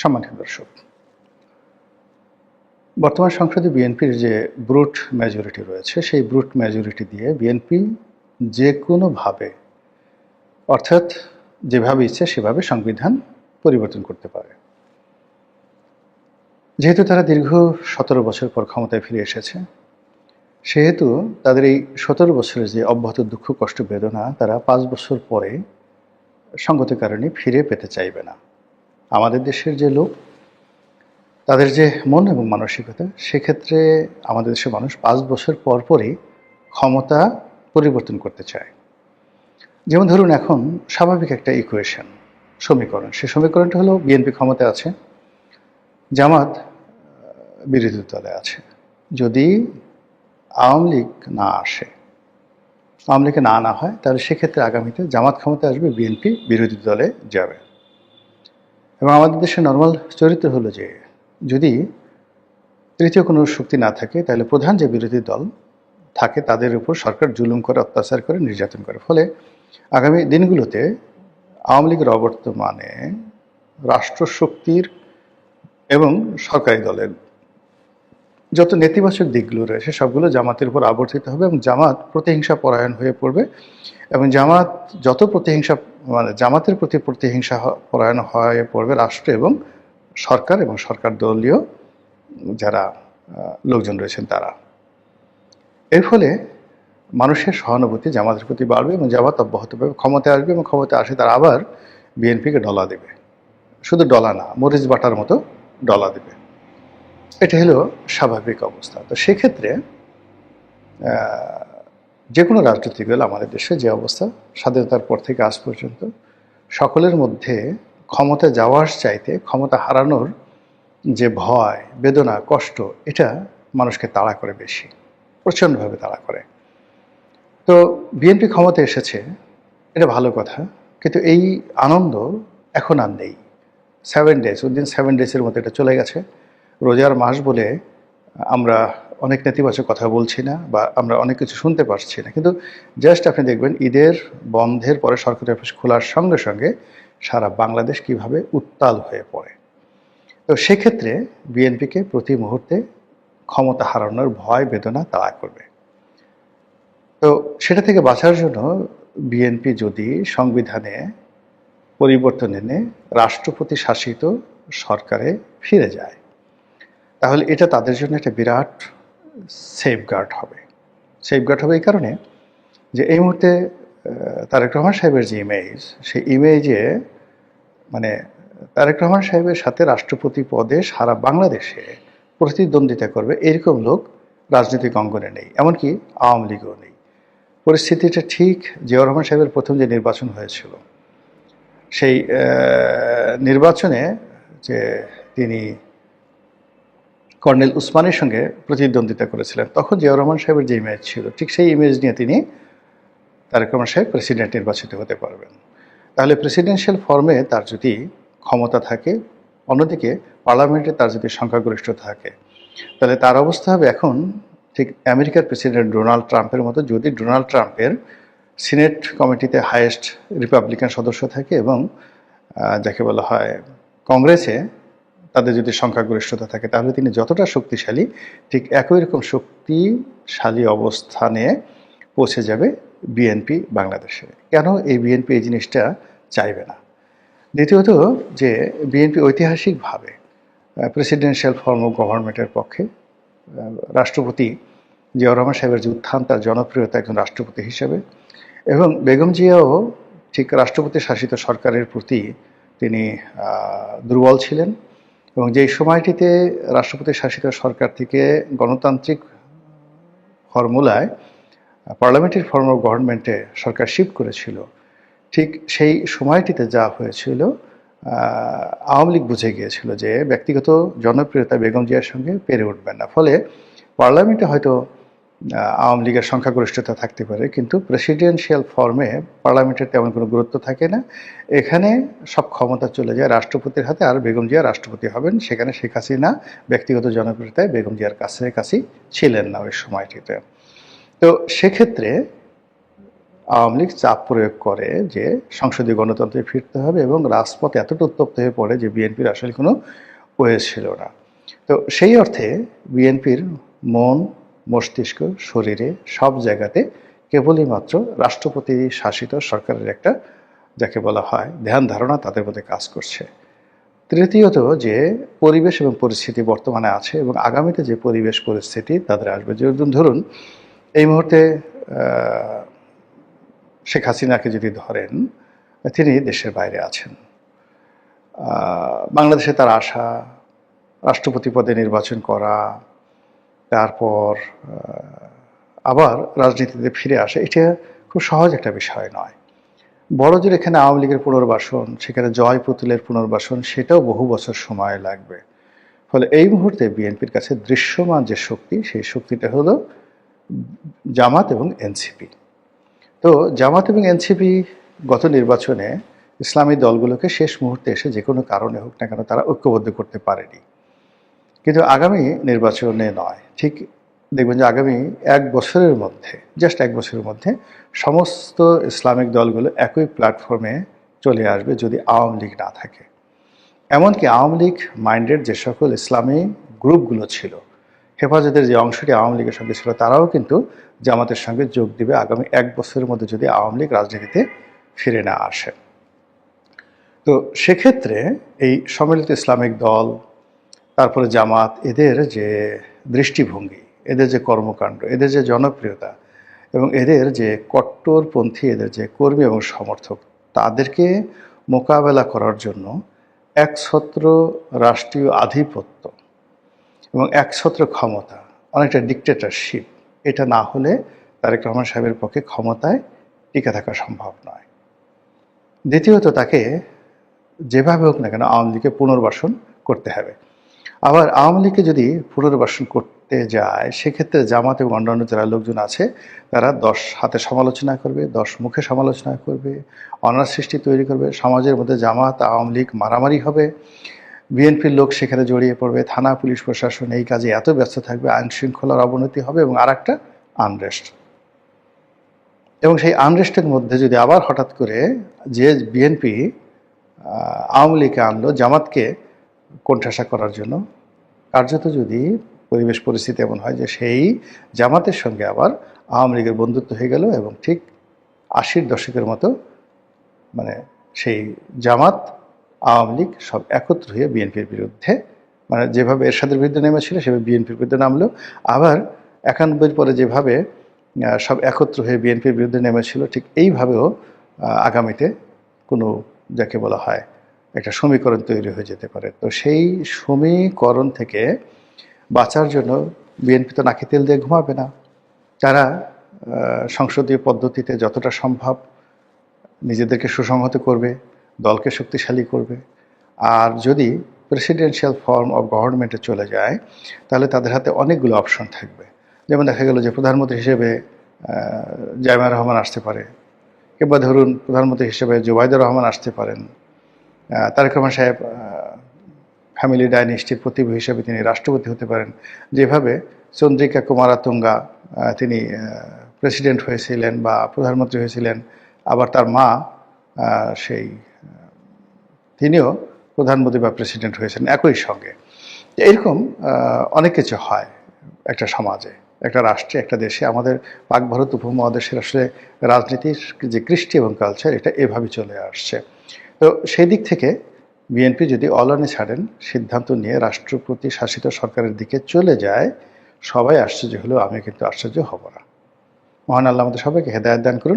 সম্মানিত দর্শক, বর্তমান সংসদে বিএনপির যে ব্রুট মেজরিটি রয়েছে, সেই ব্রুট মেজরিটি দিয়ে বিএনপি যে কোনোভাবে, অর্থাৎ যেভাবে ইচ্ছে সেভাবে সংবিধান পরিবর্তন করতে পারে। যেহেতু তারা দীর্ঘ 17 বছর পর ক্ষমতায় ফিরে এসেছে, সেহেতু তাদের এই 17 বছরের যে অব্যাহত দুঃখ, কষ্ট, বেদনা তারা 5 বছর পরে সঙ্গত কারণে ফিরে পেতে চাইবে না। আমাদের দেশের যে লোক, তাদের যে মন এবং মানসিকতা, সেক্ষেত্রে আমাদের দেশের মানুষ 5 বছর পর পরই ক্ষমতা পরিবর্তন করতে চায়। যেমন ধরুন, এখন স্বাভাবিক একটা ইকুয়েশন, সমীকরণ, সে সমীকরণটা হলো বিএনপি ক্ষমতায় আছে, জামাত বিরোধী দলে আছে। যদি আওয়ামী লীগ না আসে, আওয়ামী লীগে না হয়, তাহলে সেক্ষেত্রে আগামীতে জামাত ক্ষমতায় আসবে, বিএনপি বিরোধী দলে যাবে। এবং আমাদের দেশের নর্মাল চরিত্র হলো যে, যদি তৃতীয় কোনো শক্তি না থাকে, তাহলে প্রধান যে বিরোধী দল থাকে তাদের উপর সরকার জুলুম করে, অত্যাচার করে, নির্যাতন করে। ফলে আগামী দিনগুলোতে আওয়ামী লীগের অবর্তমানে রাষ্ট্রশক্তির এবং সরকারি দলের যত নেতিবাচক দিকগুলো রয়েছে সবগুলো জামাতের উপর আবর্তিত হবে এবং জামাত প্রতিহিংসা পরায়ণ হয়ে পড়বে। এবং জামাত যত প্রতিহিংসা, জামাতের প্রতি প্রতিহিংসা পরায়ণ হয়ে পড়বে রাষ্ট্র এবং সরকার দলীয় যারা লোকজন রয়েছেন তারা। এর ফলে মানুষের সহানুভূতি জামাতের প্রতি বাড়বে এবং জামাত অব্যাহতভাবে ক্ষমতায় আসবে এবং ক্ষমতায় আসে তারা আবার বিএনপিকে ডলা দেবে। শুধু ডলা না, মরিচ বাটার মতো ডলা দেবে। এটা হলো স্বাভাবিক অবস্থা। তো সেক্ষেত্রে যে কোনো রাজনৈতিক দল আমাদের দেশে যে অবস্থা, স্বাধীনতার পর থেকে আজ পর্যন্ত সকলের মধ্যে ক্ষমতা যাওয়ার চাইতে ক্ষমতা হারানোর যে ভয়, বেদনা, কষ্ট, এটা মানুষকে তাড়া করে বেশি, প্রচণ্ডভাবে তাড়া করে। তো বিএনপি ক্ষমতায় এসেছে, এটা ভালো কথা, কিন্তু এই আনন্দ এখন আর নেই। 7 ডেজ, উইদিন 7 ডেজের মধ্যে এটা চলে গেছে। রোজার মাস বলে আমরা অনেক নেতিবাচক কথা বলছি না, বা আমরা অনেক কিছু শুনতে পারছি না, কিন্তু জাস্ট আপনি দেখবেন ঈদের বন্ধের পরে সরকারি অফিস খোলার সঙ্গে সঙ্গে সারা বাংলাদেশ কিভাবে উত্তাল হয়ে পড়ে। তো সেক্ষেত্রে বিএনপিকে প্রতি মুহূর্তে ক্ষমতা হারানোর ভয়, বেদনা তাড়া করবে। তো সেটা থেকে বাঁচার জন্য বিএনপি যদি সংবিধানে পরিবর্তন এনে রাষ্ট্রপতি শাসিত সরকারে ফিরে যায়, তাহলে এটা তাদের জন্য একটা বিরাট সেফগার্ড হবে। সেফগার্ড হবে এই কারণে যে এই মুহূর্তে তারেক রহমান সাহেবের যে ইমেজ, সেই ইমেজে তারেক রহমান সাহেবের সাথে রাষ্ট্রপতি পদে সারা বাংলাদেশে প্রতিদ্বন্দ্বিতা করবে এরকম লোক রাজনৈতিক অঙ্গনে নেই, এমনকি আওয়ামী লীগও নেই। পরিস্থিতিটা ঠিক জিয়াউর রহমান সাহেবের প্রথম যে নির্বাচন হয়েছিল, সেই নির্বাচনে যে তিনি কর্নেল উসমানের সঙ্গে প্রতিদ্বন্দ্বিতা করেছিলেন, তখন জিয়াউর রহমান সাহেবের যে ইমেজ ছিল, ঠিক সেই ইমেজ নিয়ে তিনি তারেক রহমান সাহেব প্রেসিডেন্ট নির্বাচিত হতে পারবেন। তাহলে প্রেসিডেন্সিয়াল ফর্মে তার যদি ক্ষমতা থাকে, অন্যদিকে পার্লামেন্টে তার যদি সংখ্যাগরিষ্ঠতা থাকে, তাহলে তার অবস্থা হবে এখন ঠিক আমেরিকার প্রেসিডেন্ট ডোনাল্ড ট্রাম্পের মতো। যদি ডোনাল্ড ট্রাম্পের সিনেট কমিটিতে হাইয়েস্ট রিপাবলিকান সদস্য থাকে এবং যাকে বলা হয় কংগ্রেসে তাদের যদি সংখ্যাগরিষ্ঠতা থাকে, তাহলে তিনি যতটা শক্তিশালী, ঠিক একই রকম শক্তিশালী অবস্থানে পৌঁছে যাবে বিএনপি বাংলাদেশে। কেন এই বিএনপি এই জিনিসটা চাইবে না? দ্বিতীয়ত, যে বিএনপি ঐতিহাসিকভাবে প্রেসিডেন্সিয়াল ফর্ম অফ গভর্নমেন্টের পক্ষে। রাষ্ট্রপতি জিয়াউর রহমান সাহেবের যে উত্থান, তার জনপ্রিয়তা একজন রাষ্ট্রপতি হিসেবে, এবং বেগম জিয়াও ঠিক রাষ্ট্রপতি শাসিত সরকারের প্রতি তিনি দুর্বল ছিলেন। এবং যেই সময়টিতে রাষ্ট্রপতি শাসিত সরকার থেকে গণতান্ত্রিক ফর্মুলায় পার্লামেন্টারি ফর্ম অফ গভর্নমেন্টে সরকার শিফট করেছিল, ঠিক সেই সময়টিতে যা হয়েছিল, আওয়ামী লীগ বুঝে গিয়েছিল যে ব্যক্তিগত জনপ্রিয়তা বেগম জিয়ার সঙ্গে পেরে উঠবেন না। ফলে পার্লামেন্টে হয়তো আওয়ামী লীগের সংখ্যাগরিষ্ঠতা থাকতে পারে, কিন্তু প্রেসিডেন্সিয়াল ফর্মে পার্লামেন্টের তেমন কোনো গুরুত্ব থাকে না। এখানে সব ক্ষমতা চলে যায় রাষ্ট্রপতির হাতে, আর বেগম জিয়া রাষ্ট্রপতি হবেন। সেখানে শেখ হাসিনা ব্যক্তিগত জনপ্রিয়তায় বেগম জিয়ার কাছাকাছি ছিলেন না ওই সময়টিতে। তো সেক্ষেত্রে আওয়ামী লীগ চাপ প্রয়োগ করে যে সংসদীয় গণতন্ত্রে ফিরতে হবে এবং রাজপথ এতটা উত্তপ্ত হয়ে পড়ে যে বিএনপির আসলে কোনো ওয়ে ছিল না। তো সেই অর্থে বিএনপির মন, মস্তিষ্ক, শরীরে সব জায়গাতে কেবলই মাত্র রাষ্ট্রপতি শাসিত সরকারের একটা, যাকে বলা হয়, ধ্যান ধারণা তাদের মধ্যে কাজ করছে। তৃতীয়ত, যে পরিবেশ এবং পরিস্থিতি বর্তমানে আছে এবং আগামীতে যে পরিবেশ পরিস্থিতি তাদের আসবে, যেরকম ধরুন এই মুহূর্তে শেখ হাসিনাকে যদি ধরেন, তিনি দেশের বাইরে আছেন। বাংলাদেশে তার আসা, রাষ্ট্রপতি পদে নির্বাচন করা, তারপর আবার রাজনীতিতে ফিরে আসা, এটা খুব সহজ একটা বিষয় নয়। বড় জোর এখানে আওয়ামী লীগের পুনর্বাসন, সেখানে জয় পুতুলের পুনর্বাসন, সেটাও বহু বছর সময় লাগবে। ফলে এই মুহূর্তে বিএনপির কাছে দৃশ্যমান যে শক্তি, সেই শক্তিটা হলো জামাত এবং এনসিপি। তো জামাত এবং এনসিপি গত নির্বাচনে ইসলামী দলগুলোকে শেষ মুহূর্তে এসে যে কোনো কারণে হোক না কেন তারা ঐক্যবদ্ধ করতে পারেনি। কিন্তু আগামী নির্বাচনে নয়, ঠিক দেখবেন যে আগামী এক বছরের মধ্যে, জাস্ট এক বছরের মধ্যে সমস্ত ইসলামিক দলগুলো একই প্ল্যাটফর্মে চলে আসবে যদি আওয়ামী লীগ না থাকে। এমনকি আওয়ামী লীগ মাইন্ডেড যে সকল ইসলামী গ্রুপগুলো ছিল, হেফাজতের যে অংশটি আওয়ামী লীগের সঙ্গে ছিল, তারাও কিন্তু জামাতের সঙ্গে যোগ দিবে আগামী এক বছরের মধ্যে যদি আওয়ামী লীগ রাজনীতিতে ফিরে না আসে। তো সেক্ষেত্রে এই সম্মিলিত ইসলামিক দল, তারপরে জামাত, এদের যে দৃষ্টিভঙ্গি, এদের যে কর্মকাণ্ড, এদের যে জনপ্রিয়তা এবং এদের যে কট্টরপন্থী এদের যে কর্মী এবং সমর্থক, তাদেরকে মোকাবেলা করার জন্য একছত্র রাষ্ট্রীয় আধিপত্য এবং একছত্র ক্ষমতা, অনেকটা ডিক্টেটরশিপ, এটা না হলে তারেক রহমান সাহেবের পক্ষে ক্ষমতায় টিকে থাকা সম্ভব নয়। দ্বিতীয়ত, তাকে যেভাবে হোক না কেন আওয়ামী লীগকে পুনর্বাসন করতে হবে। আবার আওয়ামী লীগকে যদি পুনর্বাসন করতে যায়, সেক্ষেত্রে জামাত এবং অন্যান্য যারা লোকজন আছে তারা 10 হাতে সমালোচনা করবে, 10 মুখে সমালোচনা করবে, অনার সৃষ্টি তৈরি করবে, সমাজের মধ্যে জামাত আওয়ামী লীগ মারামারি হবে, বিএনপির লোক সেখানে জড়িয়ে পড়বে, থানা পুলিশ প্রশাসন এই কাজে এত ব্যস্ত থাকবে, আইন শৃঙ্খলার অবনতি হবে এবং আর একটা আনরেস্ট। এবং সেই আনরেস্টের মধ্যে যদি আবার হঠাৎ করে যে বিএনপি আওয়ামী লীগকে আনলো জামাতকে কোণঠাসা করার জন্য, কার্যত যদি পরিবেশ পরিস্থিতি এমন হয় যে সেই জামাতের সঙ্গে আবার আওয়ামী লীগের বন্ধুত্ব হয়ে গেল এবং ঠিক 80-র দশকের মতো মানে সেই জামাত আওয়ামী লীগ সব একত্র হয়ে বিএনপির বিরুদ্ধে, মানে যেভাবে এরশাদের বিরুদ্ধে নেমেছিল সেভাবে বিএনপির বিরুদ্ধে নামলো। আবার 91-র পরে যেভাবে সব একত্র হয়ে বিএনপির বিরুদ্ধে নেমেছিল, ঠিক এইভাবেও আগামীতে কোনো, যাকে বলা হয়, একটা সমীকরণ তৈরি হয়ে যেতে পারে। তো সেই সমীকরণ থেকে বাঁচার জন্য বিএনপি তো নাকি তেল দিয়ে ঘুমাবে না। তারা সংসদীয় পদ্ধতিতে যতটা সম্ভব নিজেদেরকে সুসংহত করবে, দলকে শক্তিশালী করবে। আর যদি প্রেসিডেন্সিয়াল ফর্ম অফ গভর্নমেন্টে চলে যায়, তাহলে তাদের হাতে অনেকগুলো অপশন থাকবে। যেমন দেখা গেল যে প্রধানমন্ত্রী হিসেবে জামায়াত রহমান আসতে পারে, কিংবা ধরুন প্রধানমন্ত্রী হিসেবে জুবাইদুর রহমান আসতে পারেন, তারেক রহমান সাহেব ফ্যামিলি ডাইনেস্টির প্রতিভূ হিসেবে তিনি রাষ্ট্রপতি হতে পারেন। যেভাবে চন্দ্রিকা কুমারাতুঙ্গা তিনি প্রেসিডেন্ট হয়েছিলেন বা প্রধানমন্ত্রী হয়েছিলেন, আবার তার মা তিনিও প্রধানমন্ত্রী বা প্রেসিডেন্ট হয়েছিলেন একই সঙ্গে। এরকম অনেক কিছু হয় একটা সমাজে, একটা রাষ্ট্রে, একটা দেশে। আমাদের পাক ভারত উপমহাদেশের আসলে রাজনীতির যে কৃষ্টি এবং কালচার, এটা এভাবে চলে আসছে। তো সেই দিক থেকে বিএনপি যদি অলানি ছাড়েন, সিদ্ধান্ত নিয়ে রাষ্ট্রপতি শাসিত সরকারের দিকে চলে যায়, সবাই আশ্চর্য হলেও আমি কিন্তু আশ্চর্য হব না। মহান আল্লাহ আমাদের সবাইকে হেদায়েত দান করুন।